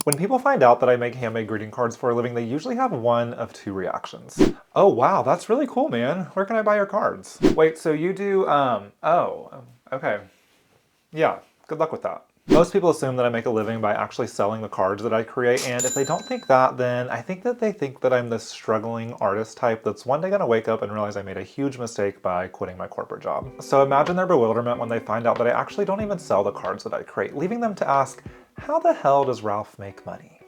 When people find out that I make handmade greeting cards for a living, they usually have one of two reactions. Oh wow, that's really cool, man. Where can I buy your cards? Wait, so you do, okay. Yeah, good luck with that. Most people assume that I make a living by actually selling the cards that I create, and if they don't think that, then I think that they think that I'm this struggling artist type that's one day gonna wake up and realize I made a huge mistake by quitting my corporate job. So imagine their bewilderment when they find out that I actually don't even sell the cards that I create, leaving them to ask, how the hell does Ralph make money?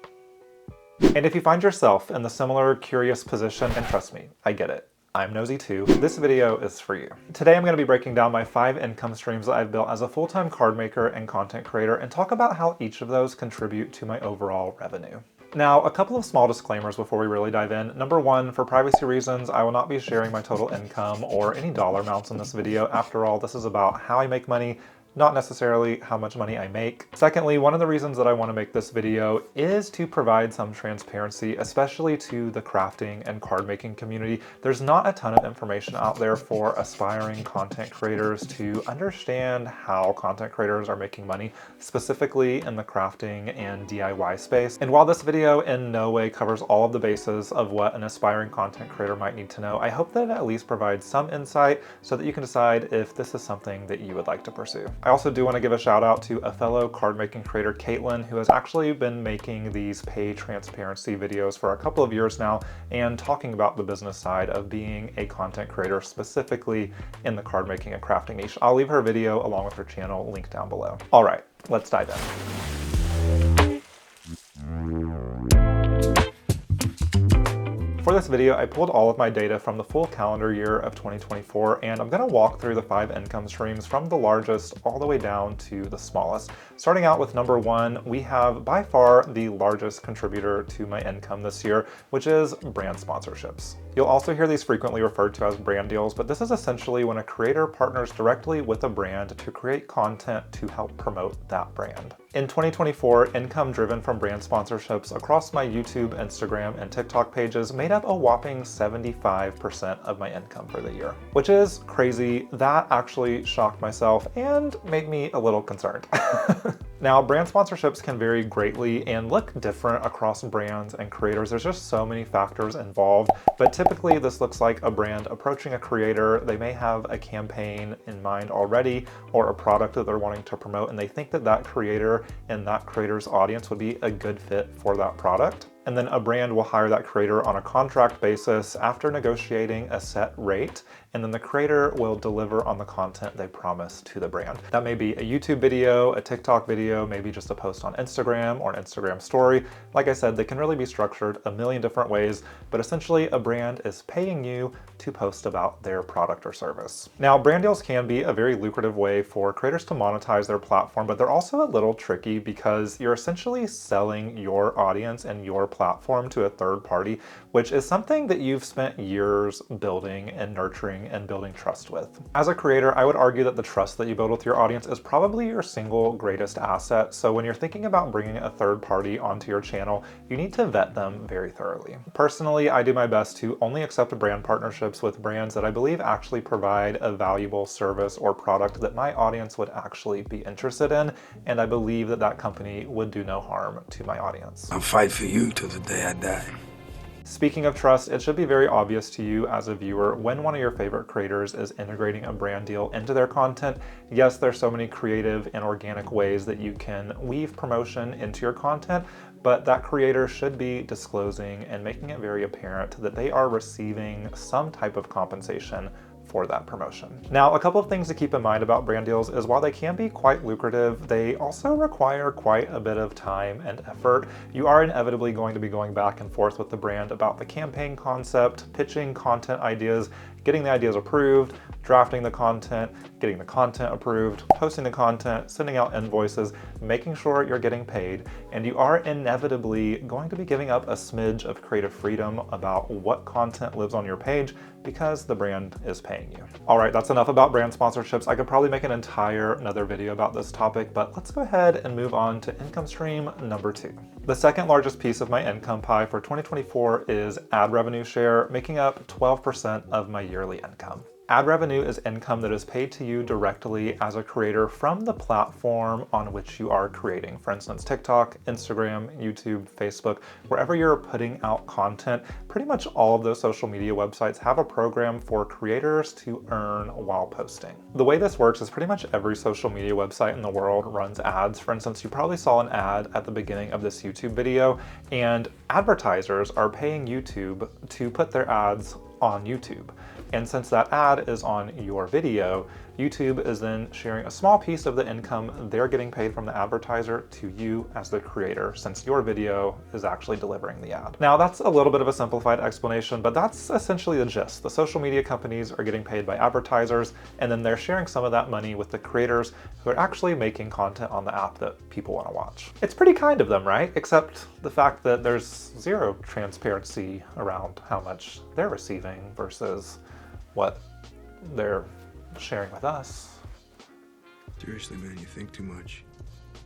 And if you find yourself in the similar curious position, and trust me, I get it. I'm nosy too. This video is for you. Today I'm going to be breaking down my 5 income streams that I've built as a full-time card maker and content creator and talk about how each of those contribute to my overall revenue. Now, a couple of small disclaimers before we really dive in. Number one, for privacy reasons, I will not be sharing my total income or any dollar amounts in this video. After all, this is about how I make money, not necessarily how much money I make. Secondly, one of the reasons that I want to make this video is to provide some transparency, especially to the crafting and card making community. There's not a ton of information out there for aspiring content creators to understand how content creators are making money, specifically in the crafting and DIY space. And while this video in no way covers all of the bases of what an aspiring content creator might need to know, I hope that it at least provides some insight so that you can decide if this is something that you would like to pursue. I also do want to give a shout out to a fellow card making creator, Caitlin, who has actually been making these pay transparency videos for a couple of years now and talking about the business side of being a content creator, specifically in the card making and crafting niche. I'll leave her video along with her channel linked down below. All right, let's dive in. For this video, I pulled all of my data from the full calendar year of 2024, and I'm going to walk through the 5 income streams from the largest all the way down to the smallest. Starting out with number 1, we have by far the largest contributor to my income this year, which is brand sponsorships. You'll also hear these frequently referred to as brand deals, but this is essentially when a creator partners directly with a brand to create content to help promote that brand. In 2024, income driven from brand sponsorships across my YouTube, Instagram, and TikTok pages made up a whopping 75% of my income for the year, which is crazy. That actually shocked myself and made me a little concerned. Now, brand sponsorships can vary greatly and look different across brands and creators. There's just so many factors involved, but typically this looks like a brand approaching a creator. They may have a campaign in mind already or a product that they're wanting to promote, and they think that that creator and that creator's audience would be a good fit for that product. And then a brand will hire that creator on a contract basis after negotiating a set rate, and then the creator will deliver on the content they promise to the brand. That may be a YouTube video, a TikTok video, maybe just a post on Instagram or an Instagram story. Like I said, they can really be structured a million different ways, but essentially a brand is paying you to post about their product or service. Now, brand deals can be a very lucrative way for creators to monetize their platform, but they're also a little tricky because you're essentially selling your audience and your platform to a third party, which is something that you've spent years building and nurturing and building trust with. As a creator, I would argue that the trust that you build with your audience is probably your single greatest asset. So when you're thinking about bringing a third party onto your channel, you need to vet them very thoroughly. Personally, I do my best to only accept brand partnerships with brands that I believe actually provide a valuable service or product that my audience would actually be interested in, and I believe that that company would do no harm to my audience. I'll fight for you till the day I die. Speaking of trust, it should be very obvious to you as a viewer when one of your favorite creators is integrating a brand deal into their content. Yes, there's so many creative and organic ways that you can weave promotion into your content, but that creator should be disclosing and making it very apparent that they are receiving some type of compensation for that promotion. Now, a couple of things to keep in mind about brand deals is while they can be quite lucrative, they also require quite a bit of time and effort. You are inevitably going to be going back and forth with the brand about the campaign concept, pitching content ideas, getting the ideas approved, drafting the content, getting the content approved, posting the content, sending out invoices, making sure you're getting paid, and you are inevitably going to be giving up a smidge of creative freedom about what content lives on your page because the brand is paying you. All right, that's enough about brand sponsorships. I could probably make an entire another video about this topic, but let's go ahead and move on to income stream number 2. The second largest piece of my income pie for 2024 is ad revenue share, making up 12% of my yearly income. Ad revenue is income that is paid to you directly as a creator from the platform on which you are creating. For instance, TikTok, Instagram, YouTube, Facebook, wherever you're putting out content, pretty much all of those social media websites have a program for creators to earn while posting. The way this works is pretty much every social media website in the world runs ads. For instance, you probably saw an ad at the beginning of this YouTube video, and advertisers are paying YouTube to put their ads on YouTube. And since that ad is on your video, YouTube is then sharing a small piece of the income they're getting paid from the advertiser to you as the creator, since your video is actually delivering the ad. Now, that's a little bit of a simplified explanation, but that's essentially the gist. The social media companies are getting paid by advertisers, and then they're sharing some of that money with the creators who are actually making content on the app that people want to watch. It's pretty kind of them, right? Except the fact that there's zero transparency around how much they're receiving versus what they're sharing with us. Seriously, man, you think too much.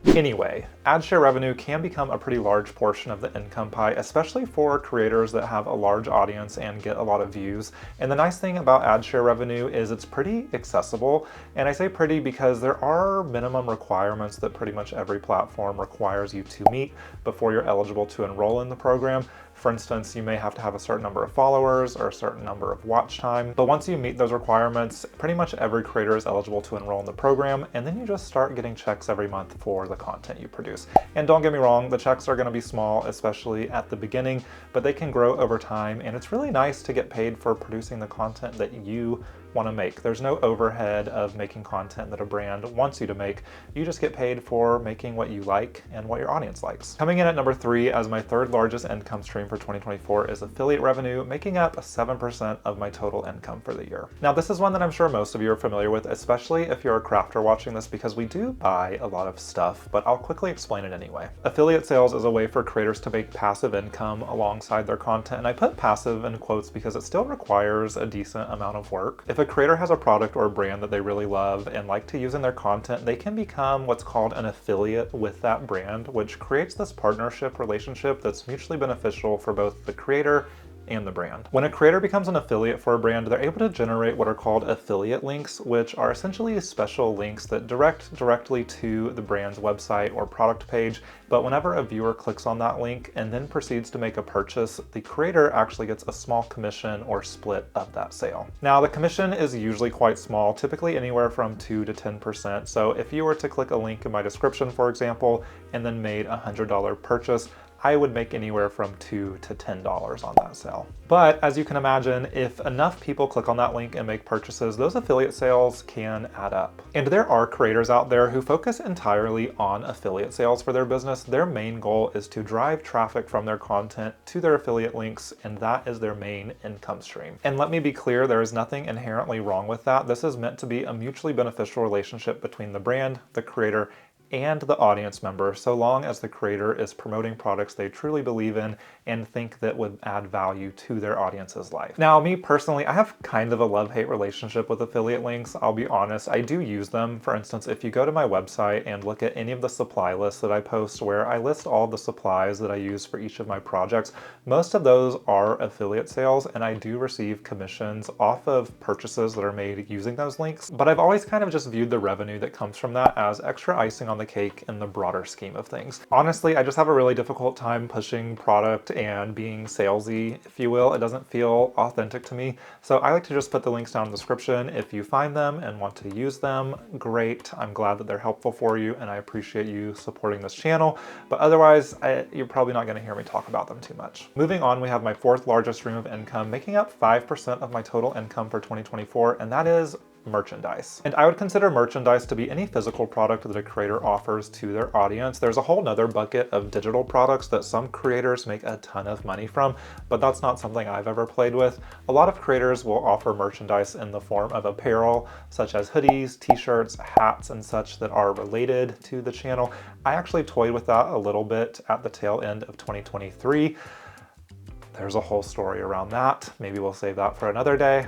Anyway, ad share revenue can become a pretty large portion of the income pie, especially for creators that have a large audience and get a lot of views. And the nice thing about ad share revenue is it's pretty accessible. And I say pretty because there are minimum requirements that pretty much every platform requires you to meet before you're eligible to enroll in the program. For instance, you may have to have a certain number of followers or a certain number of watch time. But once you meet those requirements, pretty much every creator is eligible to enroll in the program, and then you just start getting checks every month for the content you produce. And don't get me wrong, the checks are going to be small, especially at the beginning, but they can grow over time, and it's really nice to get paid for producing the content that you want to make. There's no overhead of making content that a brand wants you to make. You just get paid for making what you like and what your audience likes. Coming in at number 3 as my third largest income stream for 2024 is affiliate revenue, making up 7% of my total income for the year. Now, this is one that I'm sure most of you are familiar with, especially if you're a crafter watching this, because we do buy a lot of stuff, but I'll quickly explain it anyway. Affiliate sales is a way for creators to make passive income alongside their content, and I put passive in quotes because it still requires a decent amount of work. If a creator has a product or a brand that they really love and like to use in their content, they can become what's called an affiliate with that brand, which creates this partnership relationship that's mutually beneficial for both the creator and the brand. When a creator becomes an affiliate for a brand, they're able to generate what are called affiliate links, which are essentially special links that direct directly to the brand's website or product page. But whenever a viewer clicks on that link and then proceeds to make a purchase, the creator actually gets a small commission or split of that sale. Now, the commission is usually quite small, typically anywhere from 2 to 10%. So if you were to click a link in my description, for example, and then made a $100 purchase, I would make anywhere from $2 to $10 on that sale. But as you can imagine, if enough people click on that link and make purchases, those affiliate sales can add up. And there are creators out there who focus entirely on affiliate sales for their business. Their main goal is to drive traffic from their content to their affiliate links, and that is their main income stream. And let me be clear, there is nothing inherently wrong with that. This is meant to be a mutually beneficial relationship between the brand, the creator, and the audience member, so long as the creator is promoting products they truly believe in and think that would add value to their audience's life. Now, me personally, I have kind of a love-hate relationship with affiliate links. I'll be honest, I do use them. For instance, if you go to my website and look at any of the supply lists that I post where I list all the supplies that I use for each of my projects, most of those are affiliate sales, and I do receive commissions off of purchases that are made using those links. But I've always kind of just viewed the revenue that comes from that as extra icing on the cake in the broader scheme of things. Honestly, I just have a really difficult time pushing product and being salesy, if you will. It doesn't feel authentic to me. So I like to just put the links down in the description. If you find them and want to use them, great. I'm glad that they're helpful for you, and I appreciate you supporting this channel. But otherwise, you're probably not going to hear me talk about them too much. Moving on, we have my fourth largest stream of income, making up 5% of my total income for 2024, and that is merchandise. And I would consider merchandise to be any physical product that a creator offers to their audience. There's a whole nother bucket of digital products that some creators make a ton of money from, but that's not something I've ever played with. A lot of creators will offer merchandise in the form of apparel, such as hoodies, t-shirts, hats, and such that are related to the channel. I actually toyed with that a little bit at the tail end of 2023. There's a whole story around that. Maybe we'll save that for another day.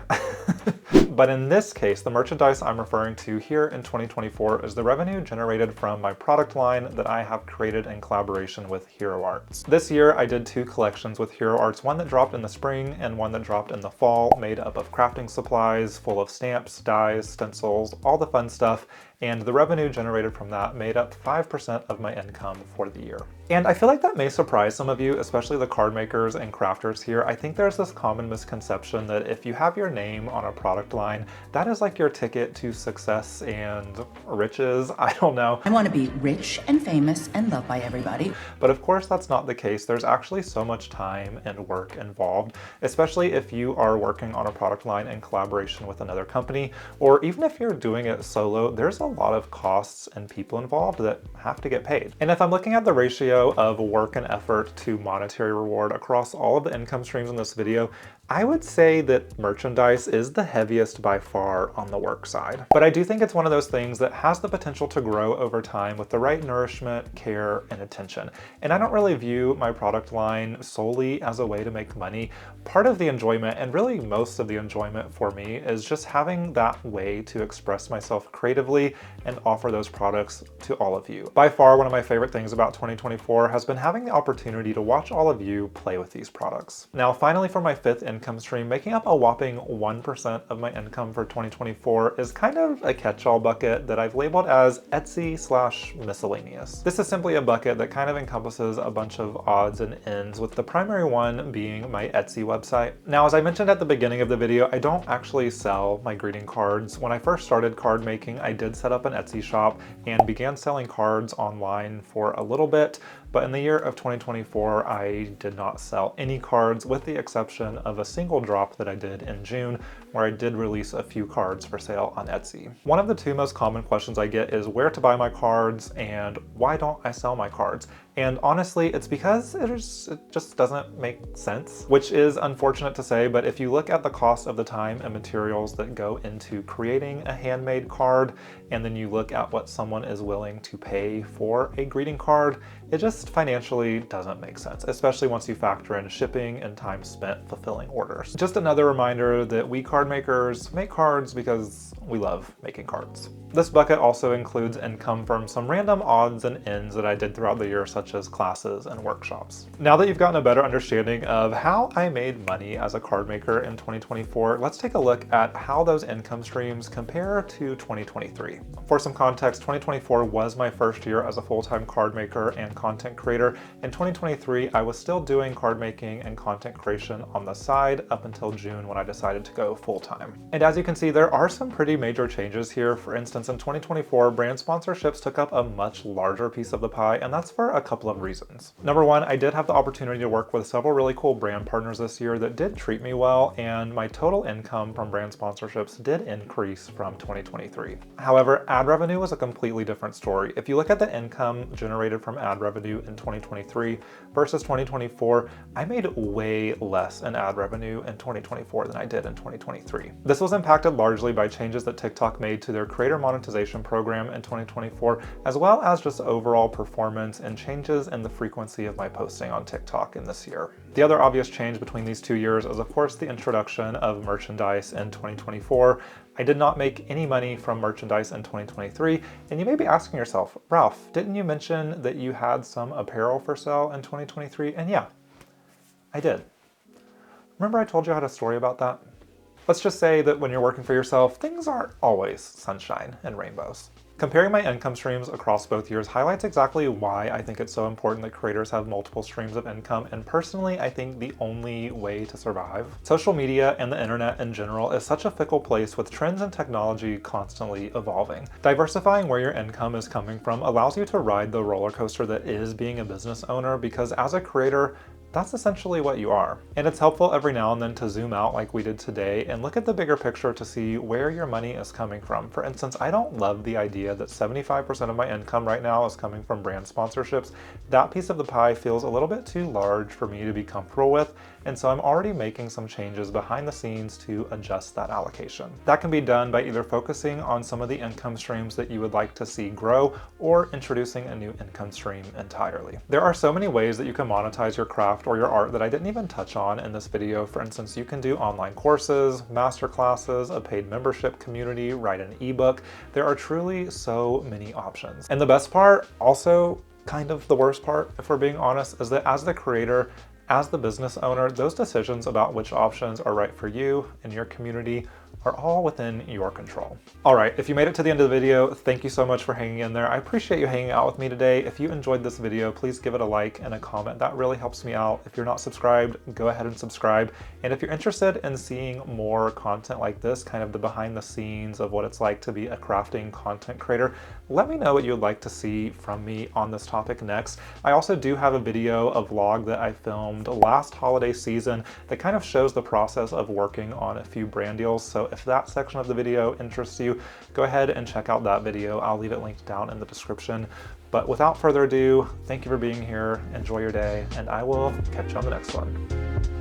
But in this case, the merchandise I'm referring to here in 2024 is the revenue generated from my product line that I have created in collaboration with Hero Arts. This year, I did 2 collections with Hero Arts, one that dropped in the spring and one that dropped in the fall, made up of crafting supplies, full of stamps, dies, stencils, all the fun stuff, and the revenue generated from that made up 5% of my income for the year. And I feel like that may surprise some of you, especially the card makers and crafters here. I think there's this common misconception that if you have your name on a product line, that is like your ticket to success and riches. I don't know. I want to be rich and famous and loved by everybody. But of course, that's not the case. There's actually so much time and work involved, especially if you are working on a product line in collaboration with another company, or even if you're doing it solo, there's a lot of costs and people involved that have to get paid. And if I'm looking at the ratio of work and effort to monetary reward across all of the income streams in this video, I would say that merchandise is the heaviest by far on the work side. But I do think it's one of those things that has the potential to grow over time with the right nourishment, care, and attention. And I don't really view my product line solely as a way to make money. Part of the enjoyment, and really most of the enjoyment for me, is just having that way to express myself creatively and offer those products to all of you. By far, one of my favorite things about 2024 has been having the opportunity to watch all of you play with these products. Now, finally, for my 5th income stream, making up a whopping 1% of my income for 2024 is kind of a catch-all bucket that I've labeled as Etsy/miscellaneous. This is simply a bucket that kind of encompasses a bunch of odds and ends, with the primary one being my Etsy website. Now, as I mentioned at the beginning of the video, I don't actually sell my greeting cards. When I first started card making, I did set up an Etsy shop and began selling cards online for a little bit, but in the year of 2024, I did not sell any cards, with the exception of a single drop that I did in June, where I did release a few cards for sale on Etsy. One of the 2 most common questions I get is where to buy my cards and why don't I sell my cards? And honestly, it's because it just doesn't make sense, which is unfortunate to say, but if you look at the cost of the time and materials that go into creating a handmade card, and then you look at what someone is willing to pay for a greeting card, it just financially doesn't make sense, especially once you factor in shipping and time spent fulfilling orders. Just another reminder that we card makers make cards because we love making cards. This bucket also includes income from some random odds and ends that I did throughout the year, such as classes and workshops. Now that you've gotten a better understanding of how I made money as a card maker in 2024, let's take a look at how those income streams compare to 2023. For some context, 2024 was my first year as a full-time card maker and content creator. In 2023, I was still doing card making and content creation on the side up until June, when I decided to go full-time. And as you can see, there are some pretty major changes here. For instance, in 2024, brand sponsorships took up a much larger piece of the pie, and that's for a couple of reasons. Number one, I did have the opportunity to work with several really cool brand partners this year that did treat me well, and my total income from brand sponsorships did increase from 2023. However, ad revenue was a completely different story. If you look at the income generated from ad revenue in 2023 versus 2024, I made way less in ad revenue in 2024 than I did in 2023. This was impacted largely by changes that TikTok made to their creator monetization program in 2024, as well as just overall performance and changes in the frequency of my posting on TikTok in this year. The other obvious change between these 2 years is, of course, the introduction of merchandise in 2024. I did not make any money from merchandise in 2023, and you may be asking yourself, Ralph, didn't you mention that you had some apparel for sale in 2023? And yeah, I did. Remember I told you I had a story about that? Let's just say that when you're working for yourself, things aren't always sunshine and rainbows. Comparing my income streams across both years highlights exactly why I think it's so important that creators have multiple streams of income, and personally, I think the only way to survive. Social media and the internet in general is such a fickle place, with trends and technology constantly evolving. Diversifying where your income is coming from allows you to ride the roller coaster that is being a business owner, because as a creator, that's essentially what you are. And it's helpful every now and then to zoom out like we did today and look at the bigger picture to see where your money is coming from. For instance, I don't love the idea that 75% of my income right now is coming from brand sponsorships. That piece of the pie feels a little bit too large for me to be comfortable with, and so I'm already making some changes behind the scenes to adjust that allocation. That can be done by either focusing on some of the income streams that you would like to see grow, or introducing a new income stream entirely. There are so many ways that you can monetize your craft craft or your art that I didn't even touch on in this video. For instance, you can do online courses, master classes, a paid membership community, write an ebook. There are truly so many options. And the best part, also kind of the worst part, if we're being honest, is that as the creator, as the business owner, those decisions about which options are right for you and your community are all within your control. All right, if you made it to the end of the video, thank you so much for hanging in there. I appreciate you hanging out with me today. If you enjoyed this video, please give it a like and a comment. That really helps me out. If you're not subscribed, go ahead and subscribe. And if you're interested in seeing more content like this, kind of the behind the scenes of what it's like to be a crafting content creator, let me know what you'd like to see from me on this topic next. I also do have a video, a vlog that I filmed last holiday season that kind of shows the process of working on a few brand deals. So if that section of the video interests you, go ahead and check out that video. I'll leave it linked down in the description. But without further ado, thank you for being here, enjoy your day, and I will catch you on the next one.